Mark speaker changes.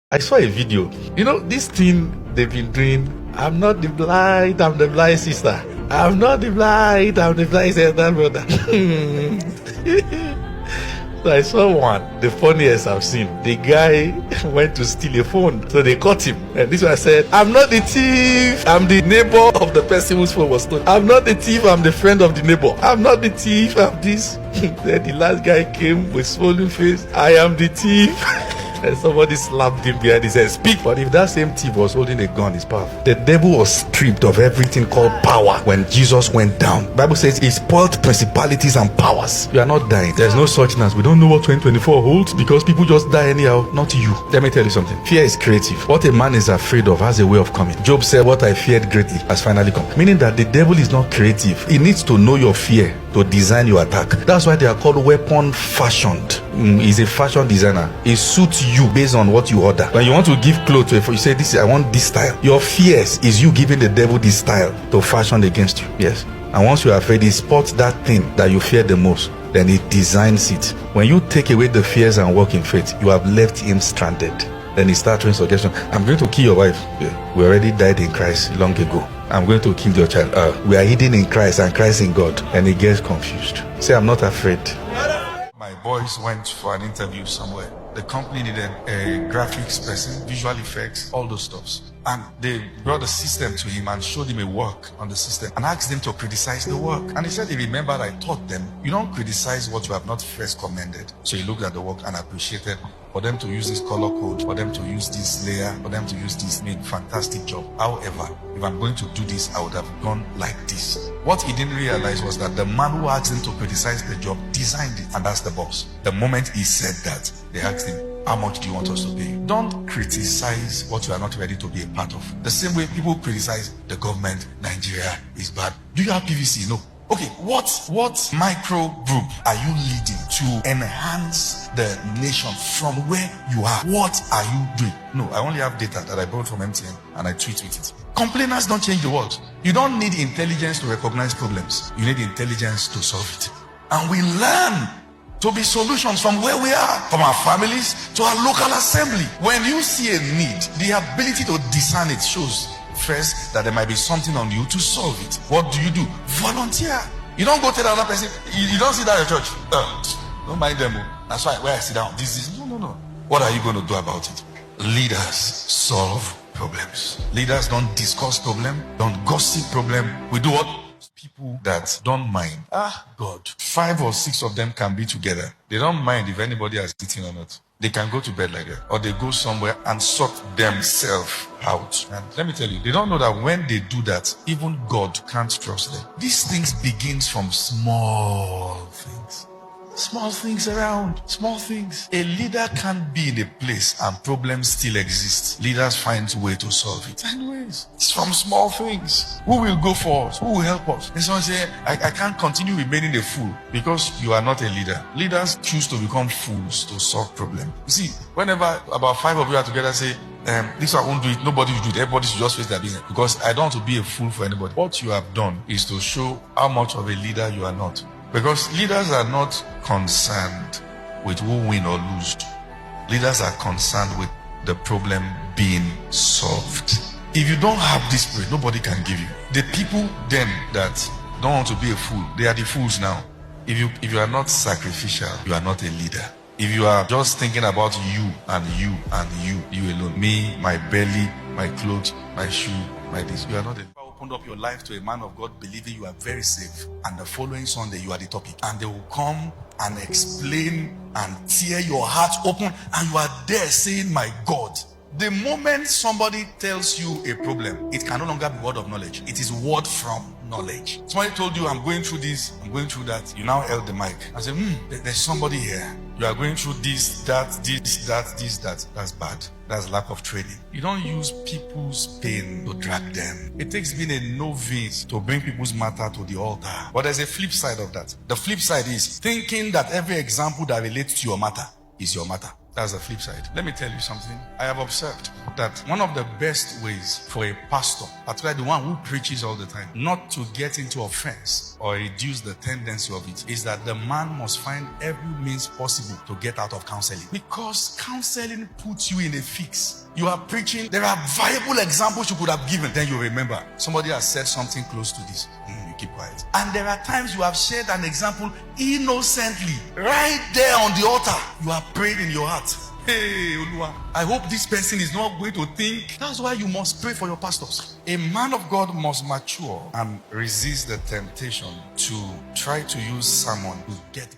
Speaker 1: I saw a video. You know, this thing they've been doing, I'm not the blind, I'm the blind sister. I'm not the blind, I'm the blind sister, brother. So I saw one, the funniest I've seen. The guy went to steal a phone, so they caught him. And this one said, I'm not the thief, I'm the neighbor of the person whose phone was stolen. I'm not the thief, I'm the friend of the neighbor. I'm not the thief, I'm this. Then the last guy came with swollen face, I am the thief. And somebody slapped him behind his head. Speak. But if that same thief was holding a gun, it's powerful. The devil was stripped of everything called power when Jesus went down. The Bible says he spoiled principalities and powers. You are not dying. There's no suchness. We don't know what 2024 holds because people just die anyhow. Not you. Let me tell you something. Fear is creative. What a man is afraid of has a way of coming. Job said, what I feared greatly has finally come. Meaning that the devil is not creative. He needs to know your fear to design your attack. That's why they are called weapon fashioned. He's a fashion designer. He suits you based on what you order. When you want to give clothes to a, you say, "This I want this style." Your fears is you giving the devil this style to fashion against you. Yes. And once you are afraid, he spots that thing that you fear the most. Then he designs it. When you take away the fears and walk in faith, you have left him stranded. Then he starts throwing suggestions. I'm going to kill your wife. Yeah. We already died in Christ long ago. I'm going to kill your child. We are hidden in Christ and Christ in God. And he gets confused. Say, I'm not afraid. My boys went for an interview somewhere. The company needed a graphics person, visual effects, all those stuffs. And they brought the system to him and showed him a work on the system and asked him to criticize the work. And he said he remembered I taught them, you don't criticize what you have not first commended. So he looked at the work and appreciated for them to use this color code, for them to use this layer, for them to use this, made fantastic job. However, if I'm going to do this, I would have gone like this. What he didn't realize was that the man who asked him to criticize the job designed it, and that's the boss. The moment he said that, they asked him, how much do you want us to pay? Don't criticize what you are not ready to be a part of. The same way people criticize the government, Nigeria is bad. Do you have PVC? No. Okay, what micro group are you leading to enhance the nation from where you are? What are you doing? No, I only have data that I brought from MTN and I tweet with it. Complainers don't change the world. You don't need intelligence to recognize problems. You need intelligence to solve it. And we learn to be solutions from where we are, from our families to our local assembly. When you see a need, the ability to discern it shows first that there might be something on you to solve it. What do? Volunteer. You don't go tell the other person, you don't sit down at church. Don't mind them. That's why where I sit down, this is no. What are you going to do about it? Leaders solve problems. Leaders don't discuss problem, don't gossip problem. We do what? People that don't mind. God. 5 or 6 of them can be together. They don't mind if anybody has eaten or not. They can go to bed like that. Or they go somewhere and sort themselves out. And let me tell you, they don't know that when they do that, even God can't trust them. These things begins from small things. Small things around. Small things. A leader can't be in a place and problems still exist. Leaders find a way to solve it. Anyways, it's from small things. Who will go for us? Who will help us? And someone say, I can't continue remaining a fool because you are not a leader. Leaders choose to become fools to solve problems. You see, whenever about 5 of you are together, say, this I won't do it, nobody will do it, everybody should just face their business. Because I don't want to be a fool for anybody. What you have done is to show how much of a leader you are not. Because leaders are not concerned with who win or lose. Leaders are concerned with the problem being solved. If you don't have this spirit, nobody can give you. The people then that don't want to be a fool, they are the fools now. If you are not sacrificial, you are not a leader. If you are just thinking about you and you and you alone, me, my belly, my clothes, my shoe, my this, you are not a opened up your life to a man of God believing you are very safe, and the following Sunday you are the topic, and they will come and explain and tear your heart open, and you are there saying, my God. The moment somebody tells you a problem, it can no longer be word of knowledge. It is word from knowledge. Somebody told you, I'm going through this, I'm going through that. You now held the mic and say, there's somebody here. You are going through this, that. That's bad. That's lack of training. You don't use people's pain to drag them. It takes being a novice to bring people's matter to the altar. But there's a flip side of that. The flip side is thinking that every example that relates to your matter is your matter. That's the flip side. Let me tell you something I have observed.
Speaker 2: that one of the best ways for a pastor, particularly the one who preaches all the time, not to get into offense or reduce the tendency of it, is that the man must find every means possible to get out of counseling. Because counseling puts you in a fix. You are preaching, there are viable examples you could have given. Then you remember, somebody has said something close to this. You keep quiet. And there are times you have shared an example innocently, right there on the altar. You are praying in your heart. Hey, Olua, I hope this person is not going to think. That's why you must pray for your pastors. A man of God must mature and resist the temptation to try to use someone to get